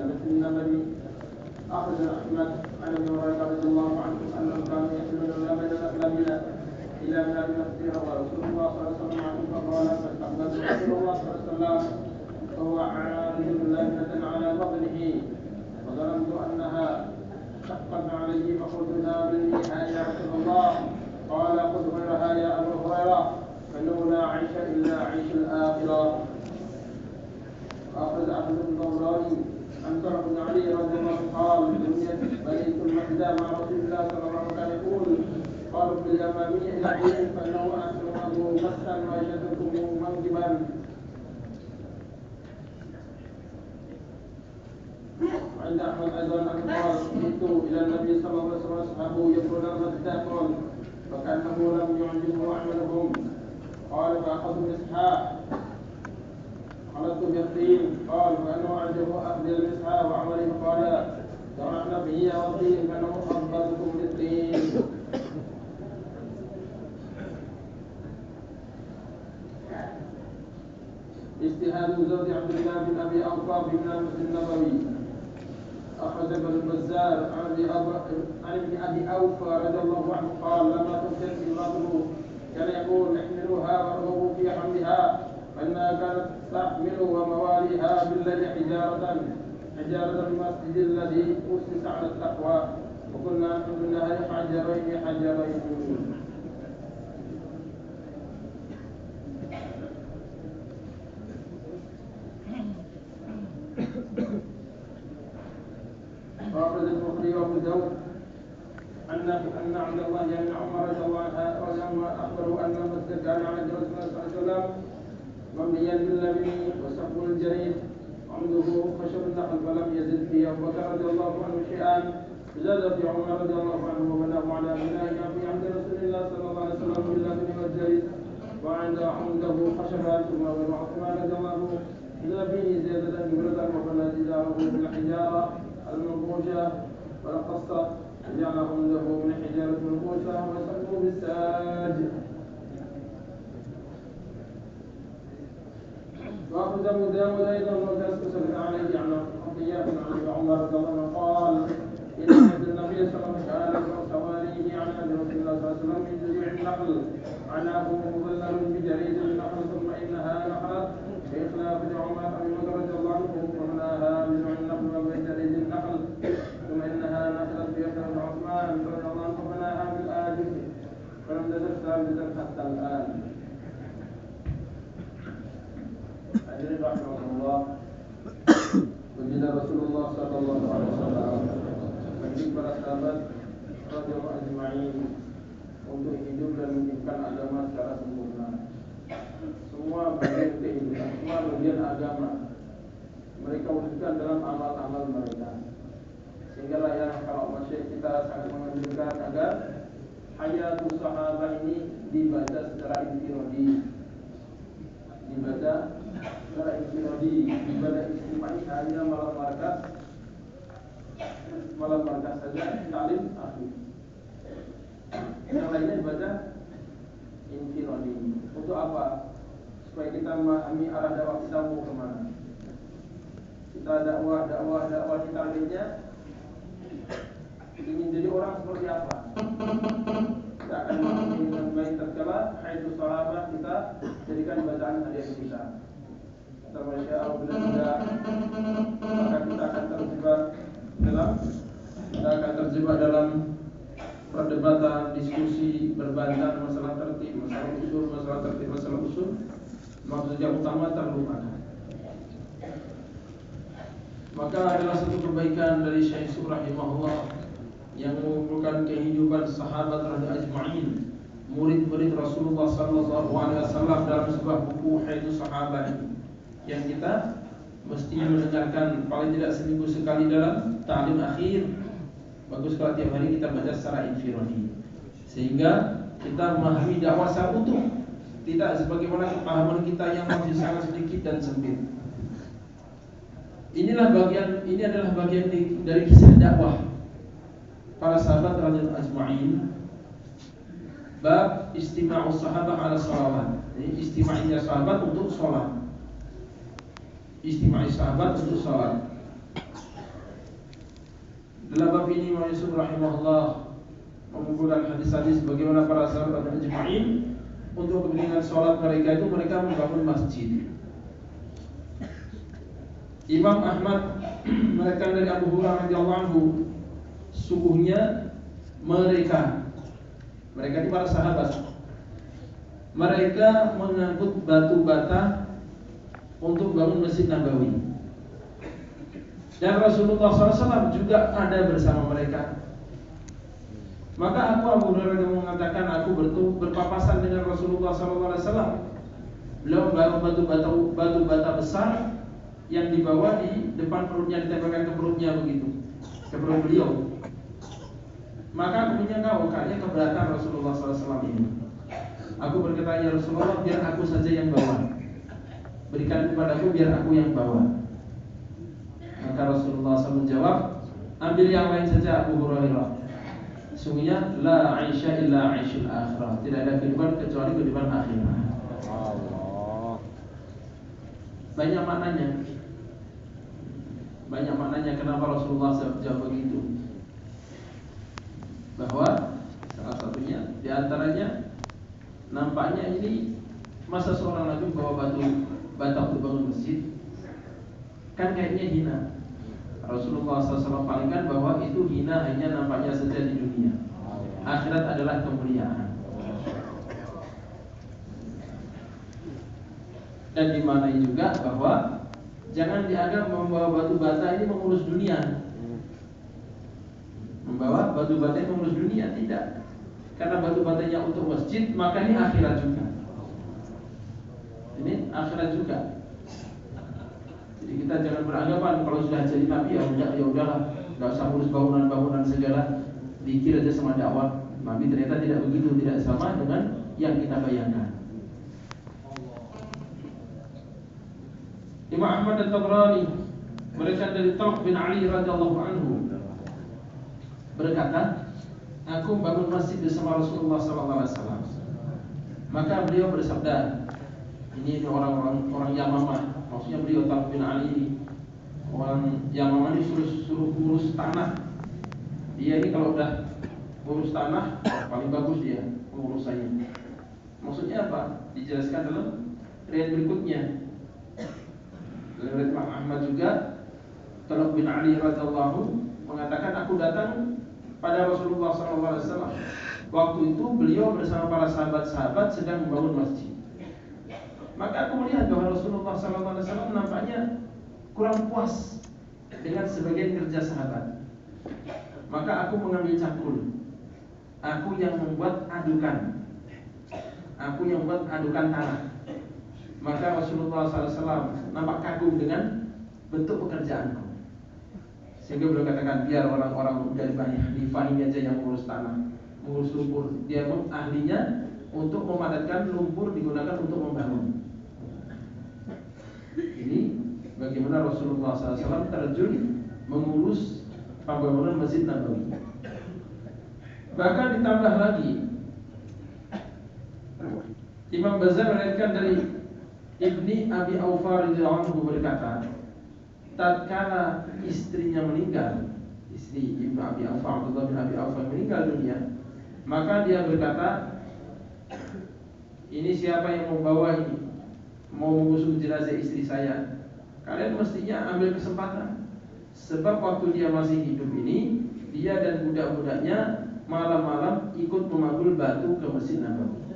مثل النبي. أخرج أحمد عن ابي هريرة رضي الله عنه أنهم كانوا يحملون اللبن إلى بلاد مسجد ورسول الله صلى الله عليه وسلم عنه فقال فاستقبل رسول الله صلى الله عليه وسلم فهو عارض لبنة على بطنه وظننت أنها شقت عليه فقلت ناولنيها يا رسول الله قال خذ غيرها يا أبا هريرة فإنه لا عيش إلا عيش الآخرة. أخرج أحمد الطبراني عن طلق بن علي رضي الله عنه قال بنيت المسجد مع رسول الله صلى الله عليه وسلم يقول قالوا باليمامية إلى الدين فإنه أحسنه مسا وأشدكم منكبا. عند أحمد أيضا أن قال جئت إلى النبي صلى الله عليه وسلم وأصحابه يدخلون المسجد قال فكأنه لم يعجبه عملهم قال فأخذوا المسحاء خلطت بالطين قال فأنه أعجبه أخذ المسحاء وعمله قال جمعنا به والطين فأنه أفضلكم بالطين. اجتهاد زوج عبد الله بن أبي أوفى في المسجد النبوي. أخرج ابن البزار عن ابن أبي أوفى رضي الله عنه قال لما تنزل امرأته كان يقول احملوها وارغبوا في حملها فإنها كانت تحمل ومواليها بالليل حجارة المسجد الذي أسس على التقوى وكنا نحمل النهار حجرين. وأخرج البخاري وأبو داود أن عبد الله بن عمر رضي الله عنه أخبره أن المسجد كان على رسول الله صلى الله عليه وسلم مبنيا باللبن وسقف الجريد عمده خشب النخل فلم يزد فيه أبو بكر رضي الله عنه شيئا زاد في عمر رضي الله عنه وبناه على بنائها في عهد رسول الله صلى الله عليه وسلم باللبن والجريد وعنده خشبا ثم بن عثمان رضي الله عنه إذا فيه زيادة جبرة وبنى جداره بالحجارة المنقوشة والقصة جعلهم له من حجارة منقوشة وسقفه بالساج. وأخذ أبو داود أيضا وكسر عليه عن عطية بن أبي عمر رضي الله عنه قال إن النبي صلى الله عليه وسلم كان سواريه عن رسول الله صلى الله عليه وسلم من جذوع النخل عناه مظلل بجريد النخل ثم إنها نخلت بإخلاف عمر أبي بكر رضي الله عنه ومناها بجذوع النخل وبجريد النخل ثم إنها نخلت بإخلاف عثمان رضي الله عنه ومناها بالآجل فلم تزل ثابتا حتى الآن. Hadirin rahimahullah, baginda Rasulullah sallallahu alaihi wasallam mendidik para sahabat radhiyallahu ajma'in untuk hidup dan menghidupkan agama secara sempurna. Semua bagian kehidupan, semua bagian agama mereka wujudkan dalam amal-amal mereka. Sehinggalah yang kalau masih kita sangat menganjurkan agar hayatus sahabat ini dibaca secara infiradi, dibaca secara infiradi, ibadah istimai hanya malam markas saja, ta'lim akhir. Yang lainnya dibaca infiradi. Untuk apa? Supaya kita memahami arah dakwah kita mau kemana. Kita dakwah kita akhirnya ingin jadi orang seperti apa? Kita akan memahami dengan baik tatkala hayatus sahabat kita jadikan bacaan harian kita. Masya Allah, bila tidak maka kita akan terjebak dalam perdebatan, diskusi, berbantah masalah tertib, masalah usul. Maksud yang utama terlupakan. Maka adalah satu kebaikan dari Syekh rahimahullah yang mengumpulkan kehidupan sahabat radhiyallahu ajma'in, murid-murid Rasulullah sallallahu alaihi wasallam dalam sebuah buku Hayatus Sahabat yang kita mestinya mendengarkan paling tidak seminggu sekali dalam ta'lim akhir. Bagus kalau tiap hari kita baca secara infiradi sehingga kita memahami dakwah secara utuh, tidak sebagaimana kepahaman kita yang masih sangat sedikit dan sempit. Ini adalah bagian dari kisah dakwah para sahabat radhiyallahu ajma'in. Bab istima'us sahabat ala sholawat. Jadi istima'nya sahabat untuk sholat. Istimai sahabat untuk sholat. Dalam bab ini Imam Yusuf rahimahullah mengumpulkan hadis-hadis bagaimana para sahabat ajma'in untuk kepentingan sholat mereka itu mereka membangun masjid. Imam Ahmad menerangkan dari Abu Hurairah radhiyallahu anhu, sungguhnya mereka itu para sahabat, mereka mengangkut batu bata untuk bangun Masjid Nabawi. Dan Rasulullah SAW juga ada bersama mereka. Maka Abu Hurairah mengatakan, aku berpapasan dengan Rasulullah SAW. Beliau membawa batu bata besar yang dibawa di depan perutnya, ditempelkan ke perutnya begitu, ke perut beliau. Maka aku menyangka, kayaknya keberatan Rasulullah SAW ini. Aku berkata, ya Rasulullah, biar aku saja yang bawa. Berikan kepadaku biar aku yang bawa. Maka Rasulullah SAW menjawab, ambil yang lain saja Abu Hurairah. Sungguhnya la aisha illa aishul akhirah. Tidak ada kehidupan kecuali kehidupan akhirat. Allah. Banyak maknanya kenapa Rasulullah jawab begitu. Bahwa salah satunya di antaranya nampaknya ini masa seorang nabi bawa bata untuk bangun masjid kan kayaknya hina. Rasulullah SAW palingkan bahwa itu hina hanya nampaknya saja di dunia. Akhirat adalah kemuliaan. Dan dimaknai juga bahwa jangan dianggap membawa batu bata ini mengurus dunia. Membawa batu bata ini mengurus dunia, tidak. Karena batu batanya untuk masjid, maka ini akhirat juga. Ini akhirat juga. Jadi kita jangan beranggapan kalau sudah jadi nabi ya udahlah, nggak usah urus bangunan-bangunan segala, dikir aja sama dakwah. Nabi ternyata tidak begitu, tidak sama dengan yang kita bayangkan. Imam Ahmad dan Tabrani mereka dari Talq bin Ali radhiyallahu anhu berkata, aku bangun masjid bersama Rasulullah SAW. Maka beliau bersabda, ini orang Yamamah, maksudnya beliau Talq bin Ali ini orang Yamamah ini suruh urus tanah. Dia ini kalau udah urus tanah paling bagus dia pengurusannya. Maksudnya apa? Dijelaskan dalam riwayat berikutnya. Dalam riwayat Imam Ahmad juga, Talq bin Ali radhiyallahu mengatakan, aku datang pada Rasulullah SAW. Waktu itu beliau bersama para sahabat-sahabat sedang membangun masjid. Maka aku melihat bahwa Rasulullah SAW nampaknya kurang puas dengan sebagian kerja sahabat. Maka aku mengambil cangkul. Aku yang membuat adukan. Aku yang membuat adukan tanah. Maka Rasulullah SAW nampak kagum dengan bentuk pekerjaanku. Sehingga beliau katakan, biar orang-orang dari Bani Hanifah ini aja yang mengurus tanah, mengurus lumpur. Dia ahlinya untuk memadatkan lumpur digunakan untuk membangun. Ini bagaimana Rasulullah SAW terjun mengurus pembangunan Masjid Nabawi. Bahkan ditambah lagi, Imam Bazzar meriwayatkan dari Ibni Abi Aufa radhiyallahu anhu berkata, tatkala istrinya meninggal, istri Ibnu Abi Aufa, Abdullah bin Abi Aufa meninggal dunia, maka dia berkata, ini siapa yang membawa ini, mau mengusung jenazah istri saya? Kalian mestinya ambil kesempatan, sebab waktu dia masih hidup ini, dia dan budak-budaknya malam-malam ikut memanggul batu ke Masjid Nabawi.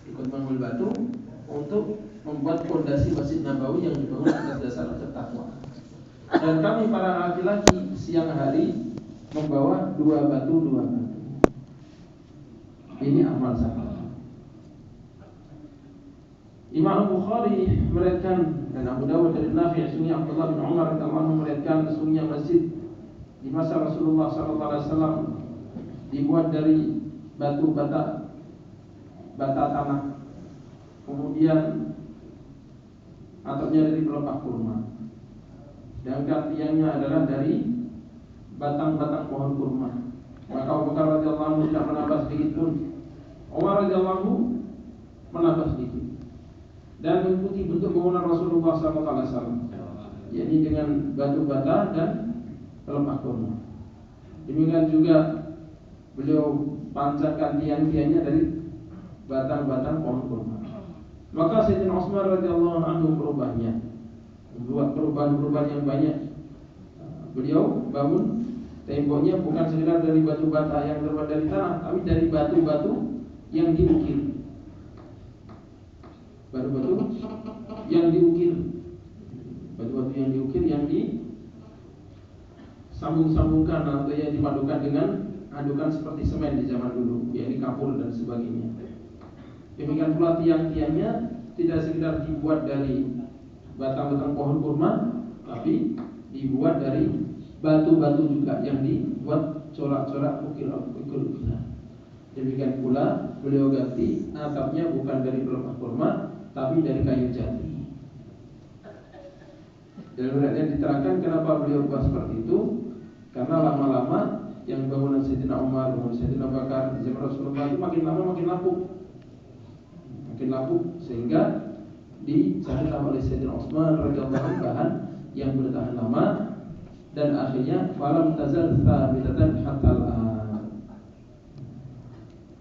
Ikut memanggul batu untuk membuat fondasi Masjid Nabawi yang dibangun atas dasar takwa. Dan kami para laki-laki siang hari membawa dua batu. Ini amal sahabat. Imam Bukhari meriwayatkan dan Abu Dawud dari Nafi' sunni Abdullah bin Umar radhiyallahu anhu meriwayatkan sesungguhnya masjid di masa Rasulullah SAW dibuat dari batu bata tanah, kemudian atapnya dari pelepah kurma, dan tiangnya adalah dari batang-batang pohon kurma. Maka Abu Bakar radhiyallahu anhu tidak menambah sedikit pun, Umar radhiyallahu anhu menambah sedikit, dan mengikuti bentuk bangunan Rasulullah SAW, yakni dengan batu bata dan pelepah kurma. Demikian juga beliau panjangkan tiang-tiangnya dari batang-batang pohon kurma. Maka Sayyidina Utsman radhiyallahu anhu merubahnya, membuat perubahan-perubahan yang banyak. Beliau bangun temboknya bukan sekedar dari batu bata yang terbuat dari tanah, tapi dari batu-batu yang diukir. Batu-batu yang diukir, batu-batu yang diukir yang disambung-sambungkan atau yang dipadukan dengan adukan seperti semen di zaman dulu, yakni kapur dan sebagainya. Demikian pula tiang-tiangnya tidak sekedar dibuat dari batang-batang pohon kurma, tapi dibuat dari batu-batu juga yang dibuat corak-corak ukir-ukiran. Demikian pula beliau ganti atapnya bukan dari pelepah kurma, tapi dari kayu jati. Dan berarti diterangkan kenapa beliau buat seperti itu, karena lama-lama yang bangunan Sayyidina Umar, bangunan Sayyidina Abu Bakar di zaman Rasulullah itu makin lama makin lapuk, sehingga dicarilah oleh Sayyidina Utsman radhiyallahu anhu bahan yang bertahan lama, dan akhirnya falam tazal thabitatan hatta al-an.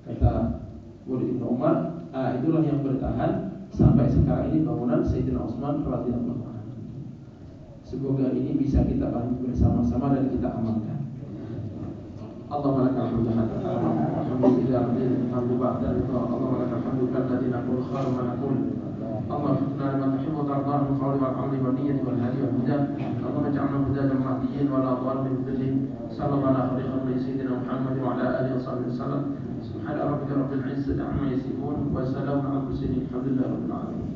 Kata murid Ibnu Umar, itulah yang bertahan sampai sekarang ini bangunan Sayyidina Utsman radhiyallahu anhu. Semoga ini bisa kita pahami bersama-sama dan kita amalkan. Allahumma lakal hamdu alhamdulillah hamdu ba'da ridha. Allahumma lakal hamdu kalladzi naqul khairu ma naqul. Allahumma inna lima tuhibbu tardah min qawli wal amali wal niyyati wal hadi wal huda. Allahumma ij'alna hudadan mahdiyyin wa la dhalin mudillin. Sallallahu alaihi wa sallam sayyidina Muhammad wa ala alihi wasallam. Subhana rabbika rabbil izzati amma yasifun wa salamun alal mursalin. Alhamdulillahi rabbil alamin.